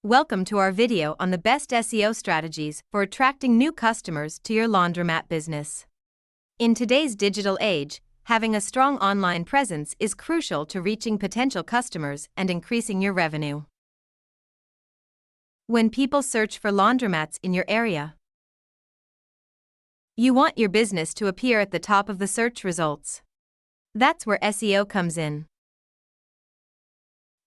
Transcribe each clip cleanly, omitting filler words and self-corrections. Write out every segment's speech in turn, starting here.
Welcome to our video on the best SEO strategies for attracting new customers to your laundromat business. In today's digital age, having a strong online presence is crucial to reaching potential customers and increasing your revenue. When people search for laundromats in your area, you want your business to appear at the top of the search results. That's where SEO comes in.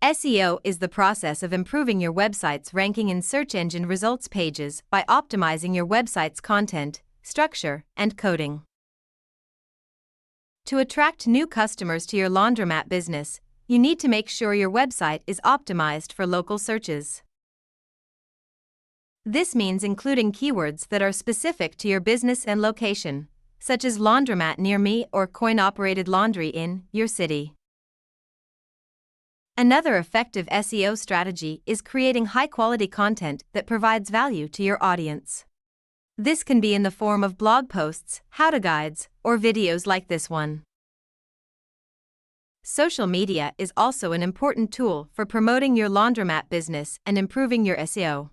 SEO is the process of improving your website's ranking in search engine results pages by optimizing your website's content, structure, and coding. To attract new customers to your laundromat business, you need to make sure your website is optimized for local searches. This means including keywords that are specific to your business and location, such as laundromat near me or coin-operated laundry in your city. Another effective SEO strategy is creating high-quality content that provides value to your audience. This can be in the form of blog posts, how-to guides, or videos like this one. Social media is also an important tool for promoting your laundromat business and improving your SEO.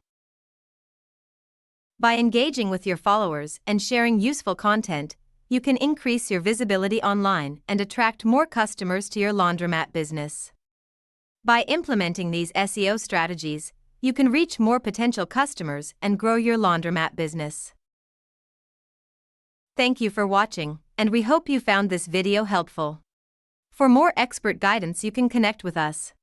By engaging with your followers and sharing useful content, you can increase your visibility online and attract more customers to your laundromat business. By implementing these SEO strategies, you can reach more potential customers and grow your laundromat business. Thank you for watching, and we hope you found this video helpful. For more expert guidance, you can connect with us.